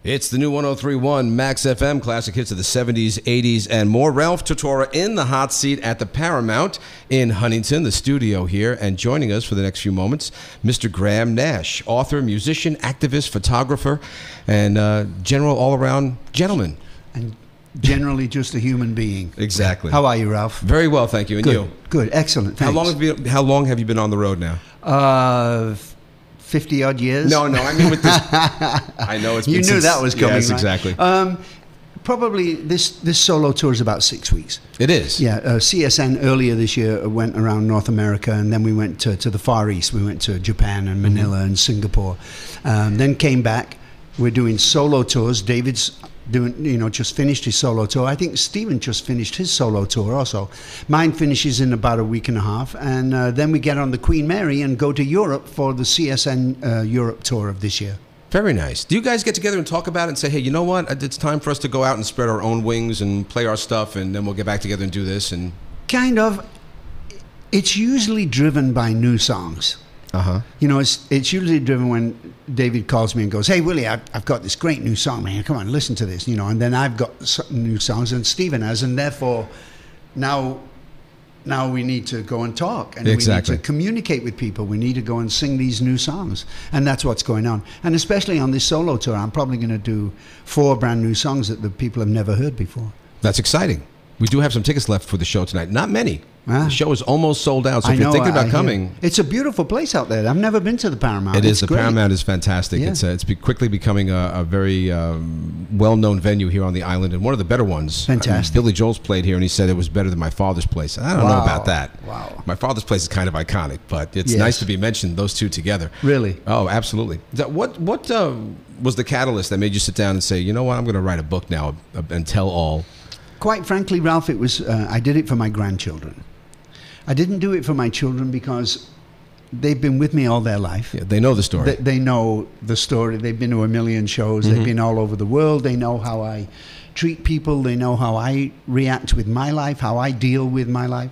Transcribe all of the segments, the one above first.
It's the new 103.1 Max FM, classic hits of the 70s, 80s, and more. Ralph Tortora in the hot seat at the Paramount in Huntington, the studio here. And joining us for the next few moments, Mr. Graham Nash, author, musician, activist, photographer, and general all-around gentleman. And generally just a human being. Exactly. How are you, Ralph? Very well, thank you. And Good. you? Good, excellent, thanks. How long have you been on the road now? 50-odd years. No, I mean with this. I know it's been You knew that was coming, yes, right? Exactly. Probably this solo tour is about 6 weeks. It is. Yeah, CSN earlier this year went around North America, and then we went to the Far East. We went to Japan and Manila and Singapore. Then came back. We're doing solo tours. David's doing, just finished his solo tour. I think Stephen just finished his solo tour also. Mine finishes in about a week and a half, and then we get on the Queen Mary and go to Europe for the CSN Europe tour of this year. Very nice. Do you guys get together and talk about it and say, hey, you know what? It's time for us to go out and spread our own wings and play our stuff, and then we'll get back together and do this? And kind of. It's usually driven by new songs. Uh-huh. It's usually driven when David calls me and goes, hey, Willie, I've got this great new song, man. Come on, listen to this. And then I've got new songs, and Stephen has, and therefore now we need to go and talk, and exactly. we need to communicate with people. We need to go and sing these new songs, and that's what's going on. And especially on this solo tour, I'm probably going to do 4 brand new songs that the people have never heard before. That's exciting. We do have some tickets left for the show tonight. Not many. The show is almost sold out, so if you're thinking about coming... It's a beautiful place out there. I've never been to the Paramount. It is. The Paramount is fantastic. Yeah. It's quickly becoming a very well-known venue here on the island, and one of the better ones. Fantastic. Billy Joel's played here, and he said it was better than my father's place. I don't know about that. Wow. My father's place is kind of iconic, but it's nice to be mentioned, those two together. Really? Oh, absolutely. What was the catalyst that made you sit down and say, you know what, I'm going to write a book now and tell all? Quite frankly, Ralph, it was I did it for my grandchildren. I didn't do it for my children because they've been with me all their life. Yeah, they know the story. They know the story. They've been to a million shows. They've been all over the world. They know how I treat people. They know how I react with my life, how I deal with my life.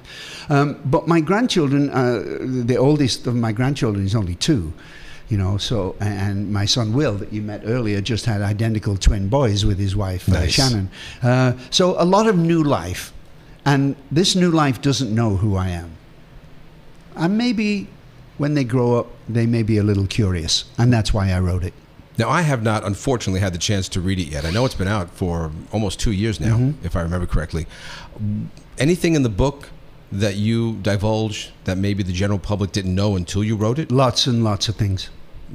But my grandchildren, the oldest of my grandchildren is only 2. And my son Will, that you met earlier, just had identical twin boys with his wife, nice. Shannon. So a lot of new life. And this new life doesn't know who I am. And maybe when they grow up, they may be a little curious. And that's why I wrote it. Now, I have not, unfortunately, had the chance to read it yet. I know it's been out for almost 2 years now, if I remember correctly. Anything in the book that you divulge that maybe the general public didn't know until you wrote it? Lots and lots of things.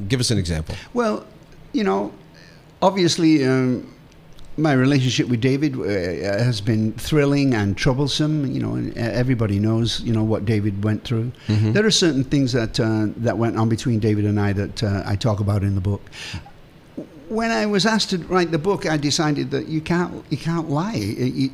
Give us an example. Well, obviously, my relationship with David has been thrilling and troublesome. And everybody knows, what David went through. There are certain things that went on between David and I that I talk about in the book. When I was asked to write the book, I decided that you can't lie,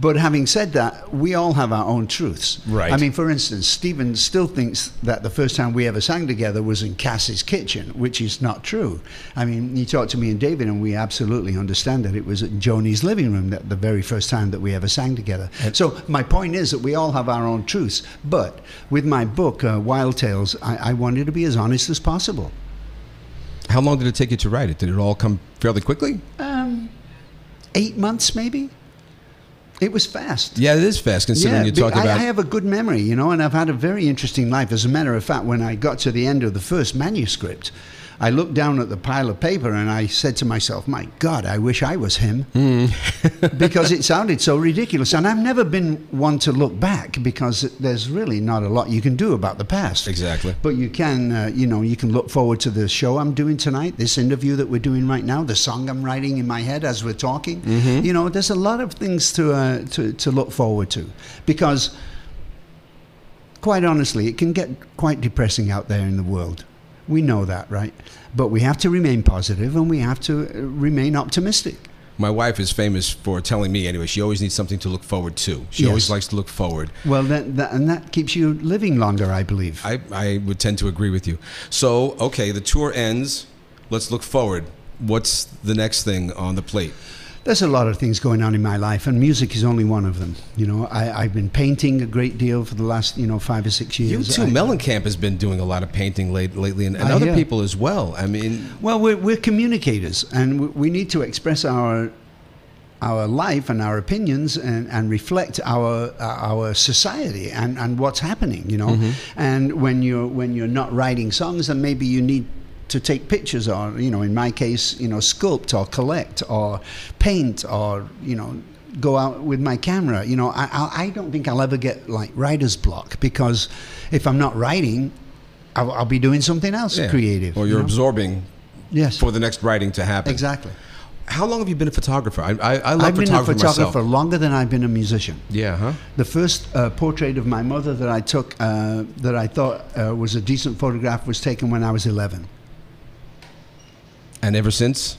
But having said that, we all have our own truths. Right. I mean, for instance, Stephen still thinks that the first time we ever sang together was in Cass's kitchen, which is not true. I mean, you talk to me and David, and we absolutely understand that it was in Joni's living room that the very first time that we ever sang together. So my point is that we all have our own truths. But with my book, Wild Tales, I wanted to be as honest as possible. How long did it take you to write it? Did it all come fairly quickly? 8 months, maybe. It was fast. Yeah, it is fast, considering you talk about... I have a good memory, and I've had a very interesting life. As a matter of fact, when I got to the end of the first manuscript, I looked down at the pile of paper and I said to myself, my God, I wish I was him. Because it sounded so ridiculous. And I've never been one to look back because there's really not a lot you can do about the past. Exactly. But you can, you can look forward to the show I'm doing tonight, this interview that we're doing right now, the song I'm writing in my head as we're talking. There's a lot of things to look forward to. Because, quite honestly, it can get quite depressing out there in the world. We know that, right? But we have to remain positive and we have to remain optimistic. My wife is famous for telling me, anyway, she always needs something to look forward to. She always likes to look forward. Well, that keeps you living longer, I believe. I would tend to agree with you. So, okay, the tour ends. Let's look forward. What's the next thing on the plate? There's a lot of things going on in my life, and music is only one of them. You know, I've been painting a great deal for the last 5 or 6 years. You too. Mellencamp has been doing a lot of painting lately, and other people as well. I mean, well, we're communicators, and we need to express our life and our opinions and reflect our society and what's happening. You know, and when you're not writing songs, then maybe you need to take pictures, or in my case, sculpt or collect or paint, or go out with my camera. I don't think I'll ever get like writer's block, because if I'm not writing, I'll be doing something else creative. Or you're absorbing for the next writing to happen. Exactly. How long have you been a photographer? I love I've been a photographer myself. longer than I've been a musician. Yeah, huh? The first portrait of my mother that I took, that I thought was a decent photograph, was taken when I was 11. And ever since,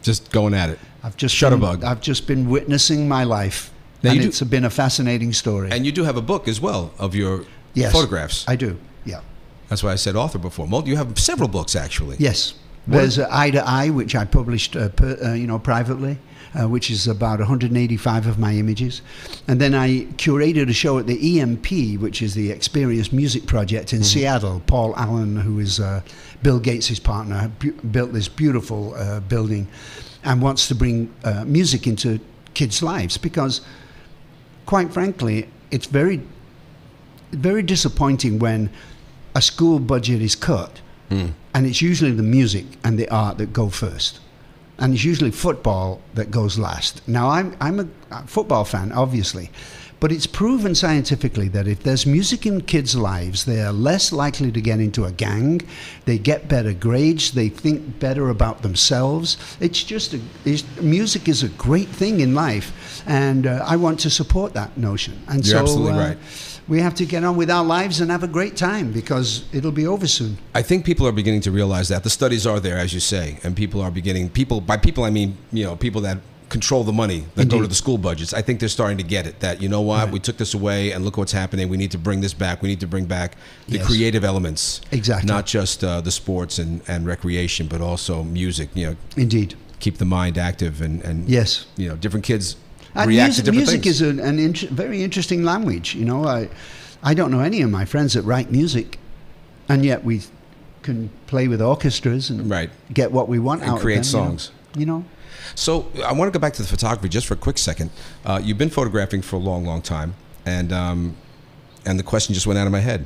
just going at it. I've just been witnessing my life, now and it's been a fascinating story. And you do have a book as well of your photographs. I do. Yeah. That's why I said author before. You have several books, actually. Yes. There's Eye to Eye, which I published, privately, which is about 185 of my images. And then I curated a show at the EMP, which is the Experience Music Project in Seattle. Paul Allen, who is Bill Gates' partner, built this beautiful building and wants to bring music into kids' lives, because, quite frankly, it's very, very disappointing when a school budget is cut. And it's usually the music and the art that go first, and it's usually football that goes last. Now, I'm a football fan, obviously, but it's proven scientifically that if there's music in kids' lives, they are less likely to get into a gang, they get better grades, they think better about themselves. It's just music is a great thing in life, and I want to support that notion. And You're absolutely right. We have to get on with our lives and have a great time, because it'll be over soon. I think people are beginning to realize that. The studies are there, as you say, and people are beginning. By people, I mean people that control the money that go to the school budgets. I think they're starting to get it. That we took this away, and look what's happening. We need to bring this back. We need to bring back the creative elements. Exactly. Not just the sports and recreation, but also music. Indeed. Keep the mind active and yes. Different kids. And music is a very interesting language. I don't know any of my friends that write music, and yet we can play with orchestras and get what we want out of them. And create songs. So I want to go back to the photography just for a quick second. You've been photographing for a long, long time, and the question just went out of my head.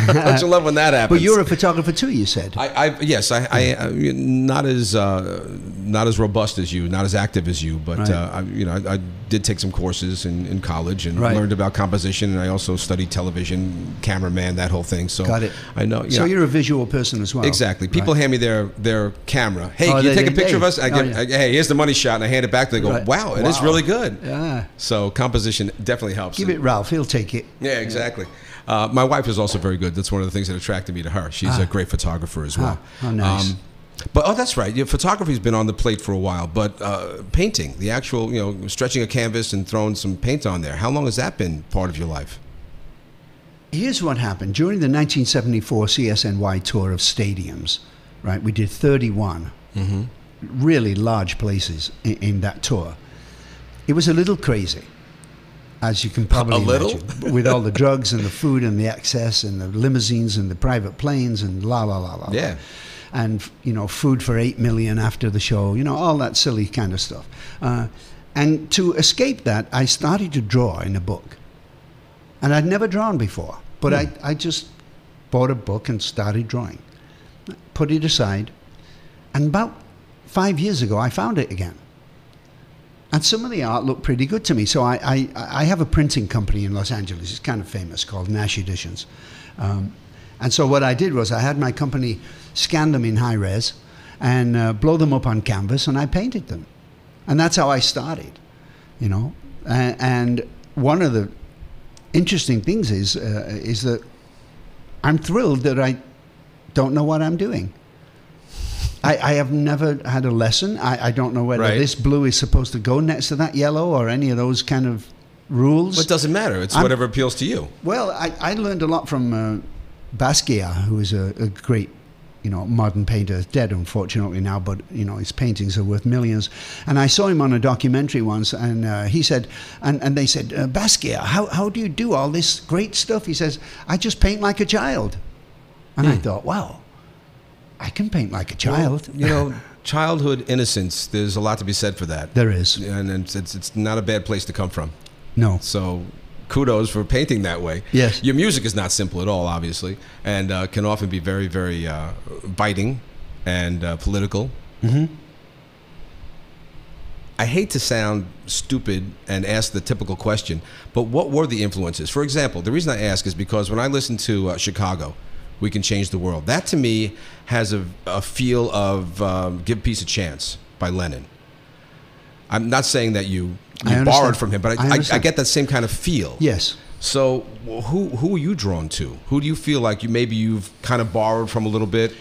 Don't you love when that happens? But you're a photographer too, you said. Yes, I not as robust as you, not as active as you, but I did take some courses in college and learned about composition, and I also studied television, cameraman, that whole thing. So got it. I know. So you're a visual person as well. Exactly. People hand me their camera. Hey, can you take a picture of us? Hey, here's the money shot, and I hand it back. They go, wow, it is really good. Yeah. So composition definitely helps. Give it Ralph. He'll take it. Yeah, exactly. My wife is also very good. That's one of the things that attracted me to her. She's a great photographer as well. Oh, nice. But that's right. Photography's been on the plate for a while. But painting, the actual, stretching a canvas and throwing some paint on there. How long has that been part of your life? Here's what happened during the 1974 CSNY tour of stadiums. Right, we did 31 really large places in that tour. It was a little crazy, as you can probably imagine, with all the drugs and the food and the excess and the limousines and the private planes and la la la la. Yeah. And food for 8 million after the show, all that silly kind of stuff. And to escape that, I started to draw in a book. And I'd never drawn before, but I just bought a book and started drawing. Put it aside, and about 5 years ago, I found it again. And some of the art looked pretty good to me. So I have a printing company in Los Angeles. It's kind of famous, called Nash Editions. And so what I did was I had my company scan them in high res and blow them up on canvas, and I painted them. And that's how I started, And one of the interesting things is that I'm thrilled that I don't know what I'm doing. I have never had a lesson. I don't know whether this blue is supposed to go next to that yellow or any of those kind of rules. Well, it doesn't matter. It's whatever appeals to you. Well, I learned a lot from Basquiat, who is a great modern painter, dead unfortunately now, but his paintings are worth millions. And I saw him on a documentary once, and he said, and they said, Basquiat, how do you do all this great stuff? He says, I just paint like a child. And I thought, wow, I can paint like a child. Well, childhood innocence, there's a lot to be said for that. There is. And it's not a bad place to come from. No. So kudos for painting that way. Yes. Your music is not simple at all, obviously, and can often be very, very biting and political. Mm-hmm. I hate to sound stupid and ask the typical question, but what were the influences? For example, the reason I ask is because when I listen to Chicago, We Can Change the World, that to me has a feel of Give Peace a Chance by Lennon. I'm not saying that you borrowed from him, but I get that same kind of feel. Yes. So who are you drawn to? Who do you feel like you've kind of borrowed from a little bit?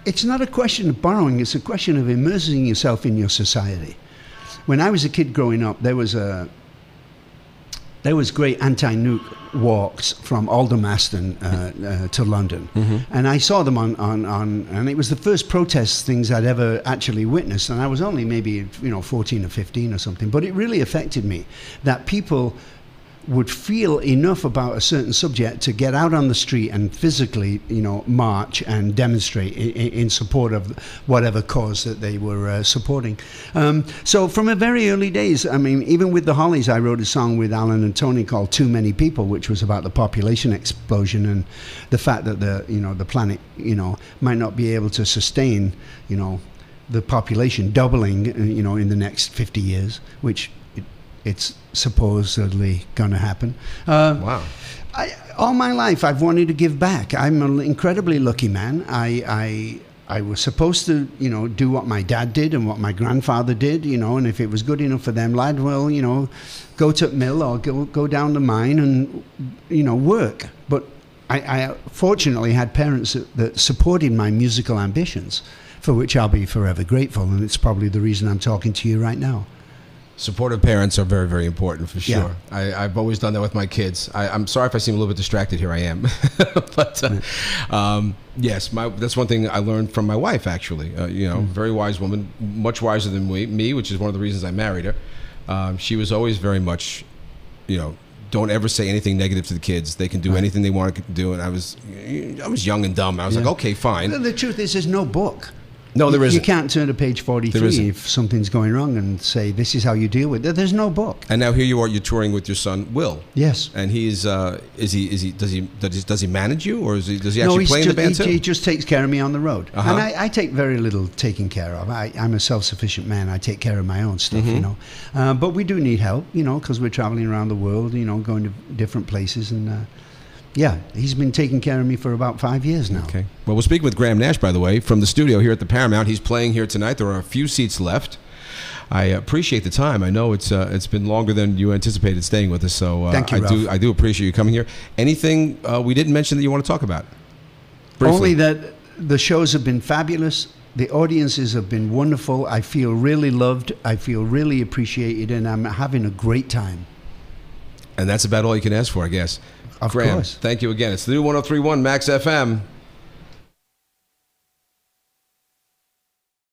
It's not a question of borrowing. It's a question of immersing yourself in your society. When I was a kid growing up, there was great anti-nuke walks from Aldermaston to London, and I saw them on, and it was the first protest things I'd ever actually witnessed, and I was only maybe 14 or 15 or something, but it really affected me that people would feel enough about a certain subject to get out on the street and physically, march and demonstrate in support of whatever cause that they were supporting. So from a very early days, I mean, even with the Hollies, I wrote a song with Alan and Tony called Too Many People, which was about the population explosion and the fact that the planet, might not be able to sustain, the population doubling, in the next 50 years, which it's supposedly going to happen. Wow. All my life, I've wanted to give back. I'm an incredibly lucky man. I was supposed to, do what my dad did and what my grandfather did, and if it was good enough for them, lad, well, go to the mill or go down the mine and, work. But I fortunately had parents that supported my musical ambitions, for which I'll be forever grateful, and it's probably the reason I'm talking to you right now. Supportive parents are very, very important, for sure. Yeah. I've always done that with my kids. I'm sorry if I seem a little bit distracted. Here I am. But yes, that's one thing I learned from my wife, actually. Very wise woman, much wiser than me, which is one of the reasons I married her. She was always very much, don't ever say anything negative to the kids. They can do anything they want to do. And I was young and dumb. I was like, okay, fine. The truth is, there's no book. No, there isn't. You can't turn to page 43 if something's going wrong and say, this is how you deal with it. There's no book. And now here you are, you're touring with your son, Will. Yes. And he's, does he manage you, or does he actually play in the band too? He just takes care of me on the road. And I take very little taking care of. I'm a self-sufficient man. I take care of my own stuff, But we do need help, because we're traveling around the world, going to different places and... Yeah, he's been taking care of me for about 5 years now. Okay. Well, we're speaking with Graham Nash, by the way, from the studio here at the Paramount. He's playing here tonight. There are a few seats left. I appreciate the time. I know it's been longer than you anticipated staying with us, so thank you, Ralph. I do appreciate you coming here. Anything we didn't mention that you want to talk about? Briefly. Only that the shows have been fabulous. The audiences have been wonderful. I feel really loved. I feel really appreciated, and I'm having a great time. And that's about all you can ask for, I guess. Of Graham, course. thank you again. It's the new 103.1 Max FM.